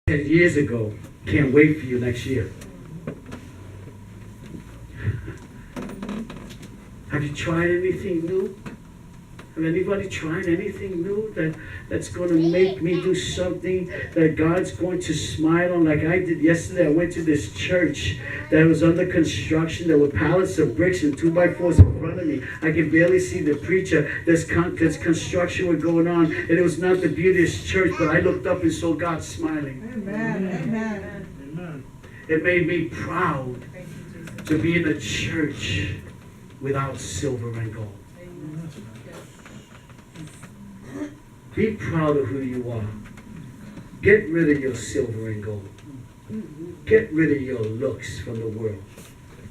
10 years ago can't wait for you next year. Have you tried anything new? Have anybody tried anything new that's going to make me do something that God's going to smile on? Like I did yesterday, I went to this church that was under construction. There were pallets of bricks and 2x4s in front of me. I could barely see the preacher. There's construction was going on, and it was not the beautiest church, but I looked up and saw God smiling. Amen. Amen. It made me proud to be in a church without silver and gold. Be proud of who you are. Get rid of your silver and gold. Get rid of your looks from the world.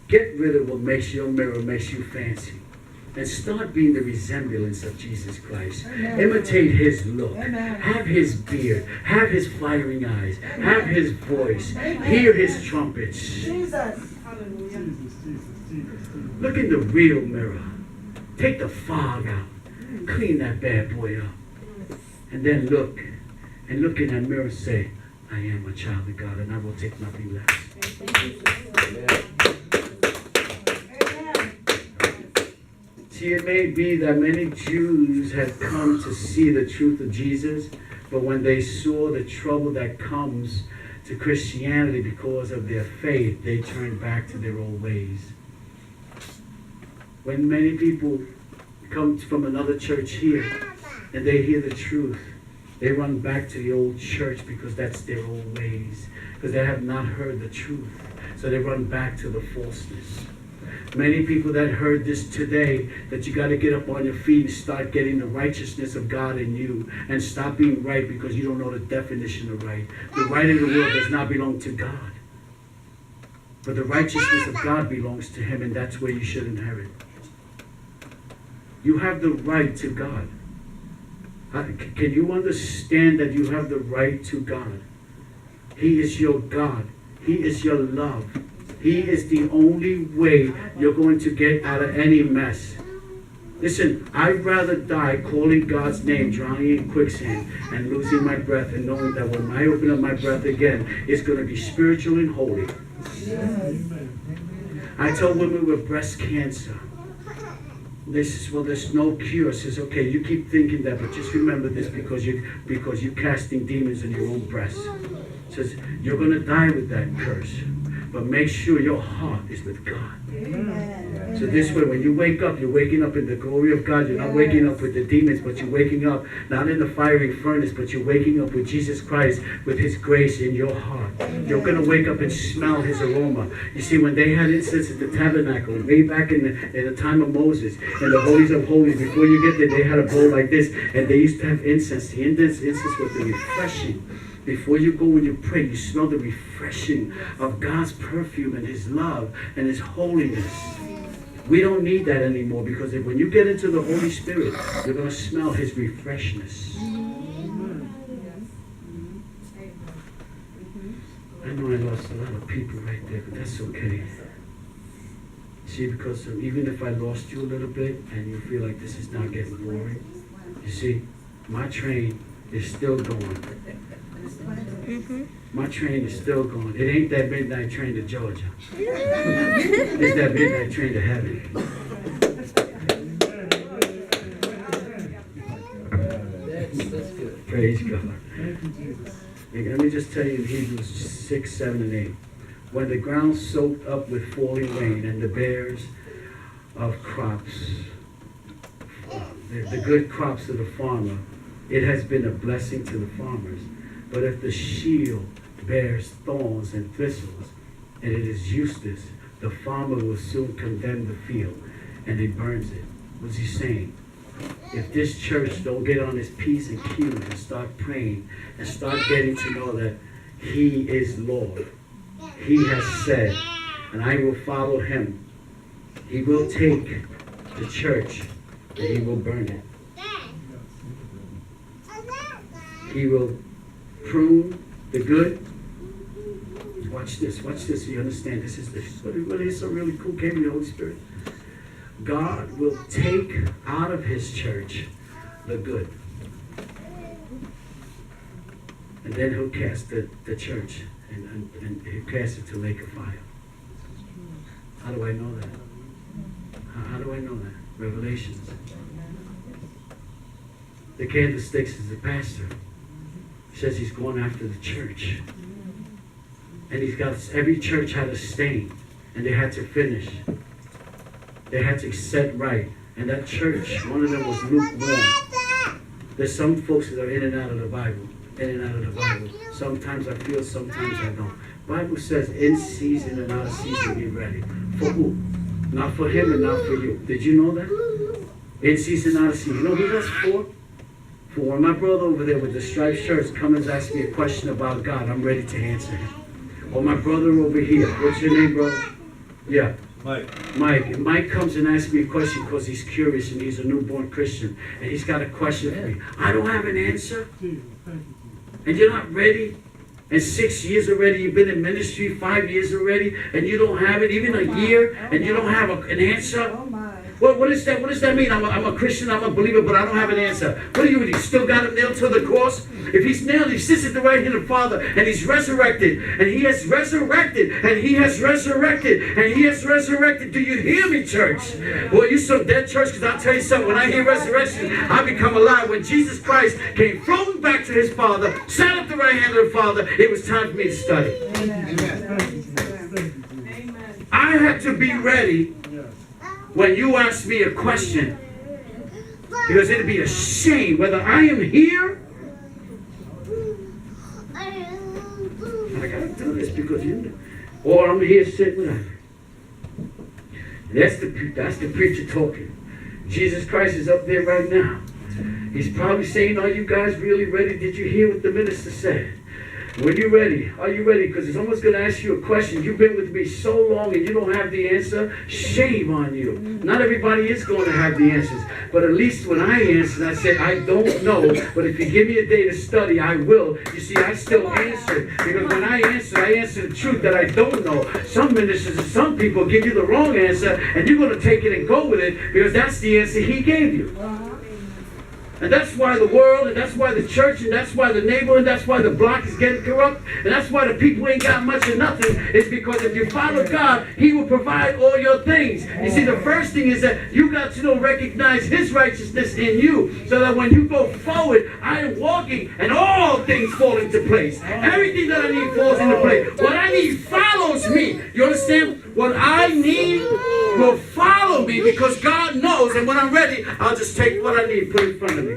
Get rid of what makes your mirror, makes you fancy. And start being the resemblance of Jesus Christ. Amen. Imitate his look. Amen. Have his beard. Have his fiery eyes. Amen. Have his voice. Amen. Hear his trumpets. Jesus. Hallelujah. Look in the real mirror. Take the fog out. Clean that bad boy up. And then look in that mirror and say, I am a child of God and I will take nothing less. See, it may be that many Jews had come to see the truth of Jesus, but when they saw the trouble that comes to Christianity because of their faith, they turned back to their old ways. When many people come from another church here and they hear the truth, they run back to the old church because that's their old ways, because they have not heard the truth. So they run back to the falseness. Many people that heard this today, that you got to get up on your feet and start getting the righteousness of God in you and stop being right because you don't know the definition of right. The right of the world does not belong to God. But the righteousness of God belongs to him, and that's where you should inherit. You have the right to God. Can you understand that you have the right to God? He is your God. He is your love. He is the only way you're going to get out of any mess. Listen, I'd rather die calling God's name, drowning in quicksand, and losing my breath, and knowing that when I open up my breath again, it's going to be spiritual and holy. I told women with breast cancer, they says, well, there's no cure. I says, okay, you keep thinking that, but just remember this because you're casting demons in your own breast. Says, you're going to die with that curse. But make sure your heart is with God. Amen. So this way, when you wake up, you're waking up in the glory of God. You're not waking up with the demons, but you're waking up not in the fiery furnace, but you're waking up with Jesus Christ, with his grace in your heart. Amen. You're going to wake up and smell his aroma. You see, when they had incense at the tabernacle, way back in the time of Moses, in the holies of holies, before you get there, they had a bowl like this, and they used to have incense. The incense was the refreshing. Before you go and you pray, you smell the refreshing of God's perfume and his love and his holiness. We don't need that anymore because when you get into the Holy Spirit, you're going to smell his refreshness. I know I lost a lot of people right there, but that's okay. See, because even if I lost you a little bit and you feel like this is now getting boring, you see, my train is still going. My train is still going. It ain't that midnight train to Georgia. It's that midnight train to heaven. That's good. Praise God. Let me just tell you in Hebrews 6, 7, and 8. When the ground soaked up with falling rain and the bears of crops, the good crops of the farmer, it has been a blessing to the farmers. But if the shield bears thorns and thistles, and it is useless, the farmer will soon condemn the field, and he burns it. What's he saying? If this church don't get on his P's and Q's and start praying and start getting to know that he is Lord, he has said, and I will follow him, he will take the church and he will burn it. He will prune the good. Watch this, you understand. This is so really cool. Came in the Holy Spirit. God will take out of his church the good. And then he'll cast the church, and he'll cast it to lake of fire. How do I know that? How do I know that? Revelations. The candlesticks is the pastor. He says he's going after the church. And he's got, every church had a stain, and they had to finish. They had to set right. And that church, one of them was lukewarm. There's some folks that are in and out of the Bible. In and out of the Bible. Sometimes I feel, sometimes I don't. Bible says in season and out of season be ready. For who? Not for him and not for you. Did you know that? In season, out of season. You know who that's for? For when my brother over there with the striped shirts comes and asks me a question about God, I'm ready to answer him. Or my brother over here. What's your name, brother? Yeah. Mike. Mike comes and asks me a question because he's curious and he's a newborn Christian. And he's got a question for me. I don't have an answer. And you're not ready. And 6 years already, you've been in ministry, 5 years already, and you don't have it, even a year, and you don't have an answer. What is that? What does that mean? I'm a Christian, I'm a believer, but I don't have an answer. What are you still got him nailed to the cross? If he's nailed, he sits at the right hand of the Father, and he's resurrected, and he has resurrected, and he has resurrected, and he has resurrected. Do you hear me, church? Well, you some dead church, because I'll tell you something. When I hear resurrection, I become alive. When Jesus Christ came floating back to his Father, sat at the right hand of the Father, it was time for me to study. Amen. I had to be ready when you ask me a question, because it'd be a shame whether I am here. I gotta do this because you know, or I'm here sitting with her. That's the preacher talking. Jesus Christ is up there right now. He's probably saying, are you guys really ready? Did you hear what the minister said? When you're ready, are you ready? Because someone's going to ask you a question. You've been with me so long and you don't have the answer. Shame on you. Not everybody is going to have the answers. But at least when I answered, I said, I don't know. But if you give me a day to study, I will. You see, I still answered. Because when I answer the truth that I don't know. Some ministers and some people give you the wrong answer. And you're going to take it and go with it. Because that's the answer he gave you. And that's why the world, and that's why the church, and that's why the neighborhood, and that's why the block is getting corrupt, and that's why the people ain't got much of nothing, is because if you follow God, he will provide all your things. You see, the first thing is that you got to recognize his righteousness in you, so that when you go forward, I am walking, and all things fall into place. Everything that I need falls into place. What I need follows me. You understand? What I need will follow me because God knows, and when I'm ready, I'll just take what I need, put it in front of me.